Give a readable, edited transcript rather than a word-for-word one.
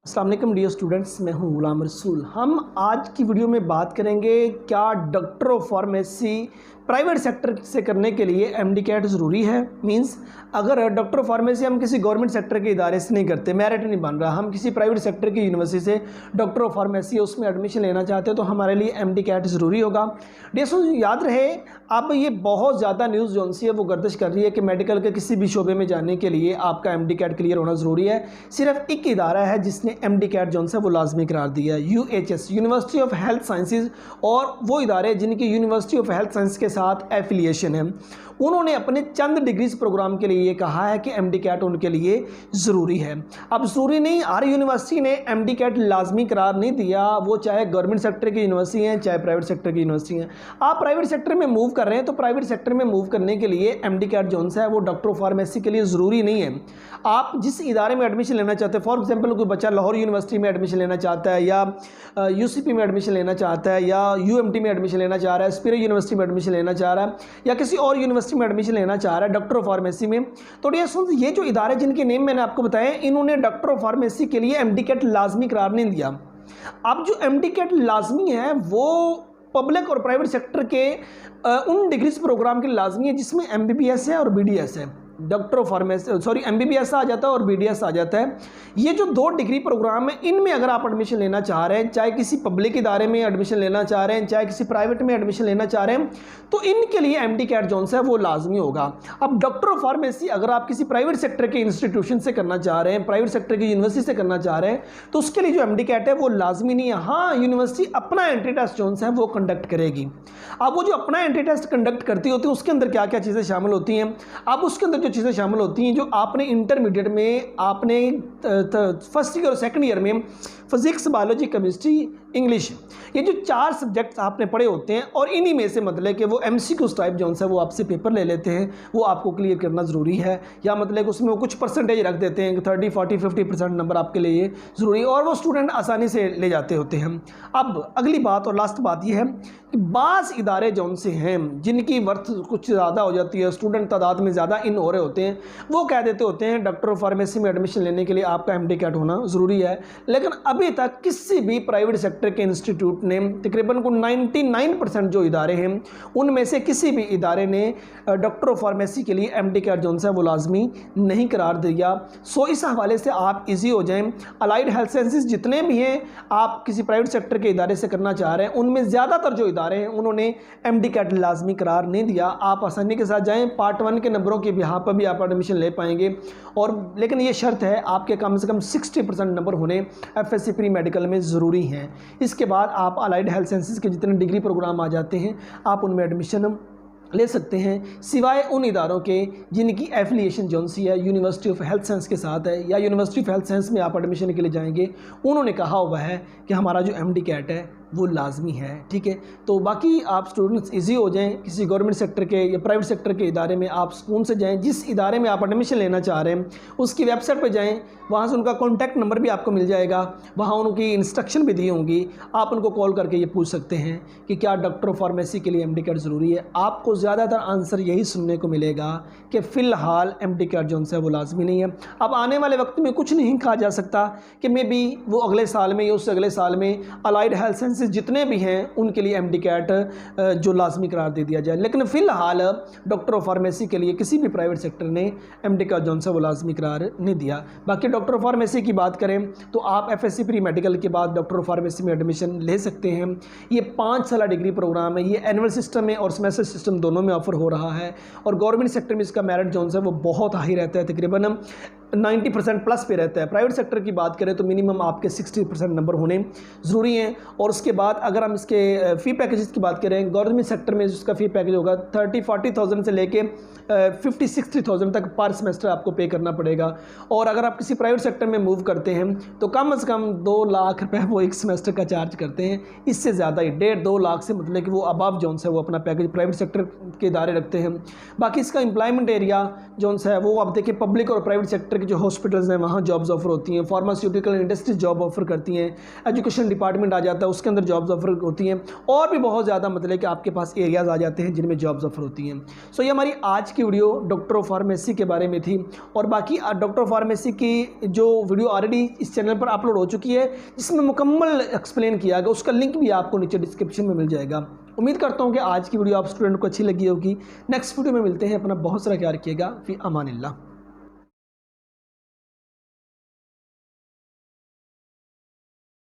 अस्सलाम वालेकुम dear students, मैं हूं गुलाम रसूल। हम आज की वीडियो में बात करेंगे क्या doctor of pharmacy private sector से करने के लिए एमडी-कैट ज़रूरी है। मींस अगर डॉक्टर ऑफ फार्मेसी हम किसी गवर्नमेंट सेक्टर के इदारे से नहीं करते, मेरिट नहीं बन रहा, हम किसी प्राइवेट सेक्टर की यूनिवर्सिटी से डॉक्टर ऑफ फार्मेसी उसमें एडमिशन लेना चाहते हो तो हमारे लिए एमडी-कैट ज़रूरी होगा। डियर याद रहे, अब ये बहुत ज़्यादा न्यूज़ जो सी है वो गर्दिश कर रही है कि मेडिकल के किसी भी शोबे में जाने के लिए आपका एमडी-कैट क्लियर होना ज़रूरी है। सिर्फ एक इदारा है जिसने एमडी-कैट जो है वो लाजमी करार दिया है, UHS, university of health sciences. और वो इदारे जिनकी यूनिवर्सिटी ऑफ हेल्थ साइंस के साथ एफिलिएशन है, उन्होंने अपने चंद डिग्रीज प्रोग्राम के लिए ये कहा है कि एमडी-कैट उनके लिए ज़रूरी है। अब ज़रूरी नहीं, हर यूनिवर्सिटी ने एमडी-कैट लाजमी करार नहीं दिया, वो चाहे गवर्नमेंट सेक्टर की यूनिवर्सिटी हैं चाहे प्राइवेट सेक्टर की यूनिवर्सिटी हैं। आप प्राइवेट सेक्टर में मूव कर रहे हैं तो प्राइवेट सेक्टर में मूव करने के लिए एमडी-कैट जो है वो डॉक्टर ऑफ फार्मेसी के लिए ज़रूरी नहीं है। आप जिस इदारे में एडमिशन लेना चाहते हैं, फॉर एग्जाम्पल कोई बच्चा लाहौर यूनिवर्सिटी में एडमिशन लेना चाहता है या यूसीपी में एडमिशन लेना चाहता है या यूएमटी में एडमिशन लेना चाह रहा है, स्पिरिट यूनिवर्सिटी में एडमिशन लेना चाह रहा है या किसी और यूनिवर्सिटी में एडमिशन लेना चाह रहा है डॉक्टर ऑफ फार्मेसी में, तो ये जो इदारे जिनके नेम मैंने आपको बताए, इन्होंने डॉक्टर ऑफ फार्मेसी के लिए एमडी-कैट लाजमी करार नहीं दिया। अब जो एमडी-कैट लाजमी है वो पब्लिक और प्राइवेट सेक्टर के उन डिग्रीज प्रोग्राम के लाजमी है जिसमें एमबीबीएस है और बीडीएस है। डॉक्टर ऑफ फार्मेसी एमबीबीएस आ जाता है और बीडीएस आ जाता है। ये जो दो डिग्री प्रोग्राम है, इनमें अगर आप एडमिशन लेना चाह रहे हैं, चाहे किसी पब्लिक इदारे में एडमिशन लेना चाह रहे हैं चाहे किसी प्राइवेट में एडमिशन लेना चाह रहे हैं, तो इनके लिए एमडी-कैट जो है वो लाजमी होगा। अब डॉक्टर ऑफ फार्मेसी अगर आप किसी प्राइवेट सेक्टर के इंस्टीट्यूशन से करना चाह रहे हैं, प्राइवेट सेक्टर की यूनिवर्सिटी से करना चाह रहे हैं, तो उसके लिए जो एमडी-कैट है वो लाजमी नहीं है। हाँ, यूनिवर्सिटी अपना एंट्री टेस्ट जो है वो कंडक्ट करेगी। अब वो जो अपना एंट्री टेस्ट कंडक्ट करती होती है उसके अंदर क्या क्या चीज़ें शामिल होती हैं। अब उसके अंदर जो चीज़ें शामिल होती हैं, जो आपने इंटरमीडिएट में आपने फर्स्ट ईयर और सेकंड ईयर में फिजिक्स, बायोलॉजी, केमिस्ट्री, इंग्लिश, ये जो 4 सब्जेक्ट्स आपने पढ़े होते हैं और इन्हीं में से मतलब कि वो एमसीक्यूज टाइप जो है वो आपसे पेपर ले लेते हैं, वो आपको क्लियर करना ज़रूरी है। या मतलब उसमें वो कुछ परसेंटेज रख देते हैं कि 30, 40, 50% नंबर आपके लिए ज़रूरी है और वो स्टूडेंट आसानी से ले जाते होते हैं। अब अगली बात और लास्ट बात ये है कि बाज़ इदारे जो से हैं जिनकी वर्थ कुछ ज़्यादा हो जाती है, स्टूडेंट तादाद में ज़्यादा इन हो रहे होते हैं, वो कह देते होते हैं डॉक्टर ऑफ फार्मेसी में एडमिशन लेने के लिए आपका एमडी-कैट होना ज़रूरी है। लेकिन अभी तक किसी भी प्राइवेट सेक्टर के इंस्टीट्यूट ने तकरीबन को 99% जो इदारे हैं उनमें से किसी भी इदारे ने डॉक्टर ऑफ फार्मेसी के लिए एमडी-कैट जो है वो लाजमी नहीं करार दिया। सो इस हवाले से आप इजी हो जाएं। अलाइड हेल्थ साइंसेज जितने भी हैं आप किसी प्राइवेट सेक्टर के इदारे से करना चाह रहे हैं, उनमें ज़्यादातर जो इदारे हैं उन्होंने एमडी-कैट लाजमी करार नहीं दिया। आप आसानी के साथ जाएँ, पार्ट 1 के नंबरों के बिहार पर भी आप एडमिशन ले पाएंगे। और लेकिन ये शर्त है आपके कम से कम 60% नंबर होने एफएससी प्री मेडिकल में ज़रूरी हैं। इसके बाद आप अलाइड हेल्थ साइंसेज के जितने डिग्री प्रोग्राम आ जाते हैं आप उनमें एडमिशन ले सकते हैं, सिवाय उन इदारों के जिनकी एफिलिएशन जो सी है यूनिवर्सिटी ऑफ हेल्थ साइंस के साथ है या यूनिवर्सिटी ऑफ हेल्थ साइंस में आप एडमिशन के लिए जाएंगे, उन्होंने कहा हुआ है कि हमारा जो एमडी-कैट है वो लाजमी है। ठीक है, तो बाकी आप स्टूडेंट्स इजी हो जाएं। किसी गवर्नमेंट सेक्टर के या प्राइवेट सेक्टर के इदारे में आप सुकून से जाएं। जिस इदारे में आप एडमिशन लेना चाह रहे हैं उसकी वेबसाइट पर जाएं, वहाँ से उनका कॉन्टैक्ट नंबर भी आपको मिल जाएगा, वहाँ उनकी इंस्ट्रक्शन भी दी होंगी। आप उनको कॉल करके ये पूछ सकते हैं कि क्या डॉक्टर ऑफ फार्मेसी के लिए एमडी-कैट ज़रूरी है। आपको ज़्यादातर आंसर यही सुनने को मिलेगा कि फ़िलहाल एमडी-कैट जो है वो लाजमी नहीं है। अब आने वाले वक्त में कुछ नहीं कहा जा सकता कि मे बी वो अगले साल में या उससे अगले साल में अलाइड हेल्थ साइंसेज जितने भी हैं उनके लिए एमडी-कैट जो लाजमी करार दे दिया जाए। लेकिन फ़िलहाल डॉक्टर ऑफ फार्मेसी के लिए किसी भी प्राइवेट सेक्टर ने एमडी-कैट जो है वो लाजमी करार नहीं दिया। बाकी डॉक्टर ऑफ फार्मेसी की बात करें तो आप एफएससी प्री मेडिकल के बाद डॉक्टर ऑफ फार्मेसी में एडमिशन ले सकते हैं। ये 5 साल डिग्री प्रोग्राम है, ये एनुअल सिस्टम में और सेमेस्टर सिस्टम दोनों में ऑफर हो रहा है और गवर्नमेंट सेक्टर में इसका मेरिट जो है वो बहुत हाई रहता है, तकरीबन 90% प्लस पे रहता है। प्राइवेट सेक्टर की बात करें तो मिनिमम आपके 60% नंबर होने ज़रूरी हैं। और उसके बाद अगर हम इसके फ़ी पैकेजेस की बात करें, गवर्नमेंट सेक्टर में जिसका फ़ी पैकेज होगा 30-40,000 से लेके 50-60,000 तक पर सेमेस्टर आपको पे करना पड़ेगा। और अगर आप किसी प्राइवेट सेक्टर में मूव करते हैं तो कम से कम 2 लाख रुपये वो एक सेमेस्टर का चार्ज करते हैं। इससे ज़्यादा ही 1.5-2 लाख से मतलब कि वो अबाव जोन है वो अपना पैकेज प्राइवेट सेक्टर के इदारे रखते हैं। बाकी इसका एम्प्लॉयमेंट एरिया जोन है वो आप देखिए पब्लिक और प्राइवेट सेक्टर के जो हॉस्पिटल्स हैं वहाँ जॉब्स ऑफर होती हैं, फार्मास्यूटिकल इंडस्ट्रीज जॉब ऑफर करती हैं, एजुकेशन डिपार्टमेंट आ जाता है उसके अंदर जॉब्स ऑफर होती हैं, और भी बहुत ज़्यादा मतलब कि आपके पास एरियाज़ आ जाते हैं जिनमें जॉब्स ऑफर होती हैं। सो ये हमारी आज की वीडियो डॉक्टर ऑफ फार्मेसी के बारे में थी, और बाकी डॉक्टर ऑफ फार्मेसी की जो वीडियो ऑलरेडी इस चैनल पर अपलोड हो चुकी है जिसमें मुकम्मल एक्सप्लेन किया गया, उसका लिंक भी आपको नीचे डिस्क्रिप्शन में मिल जाएगा। उम्मीद करता हूँ कि आज की वीडियो आप स्टूडेंट को अच्छी लगी होगी। नेक्स्ट वीडियो में मिलते हैं। अपना बहुत सारा ख्याल रखिएगा। फी अमानिल्लाह।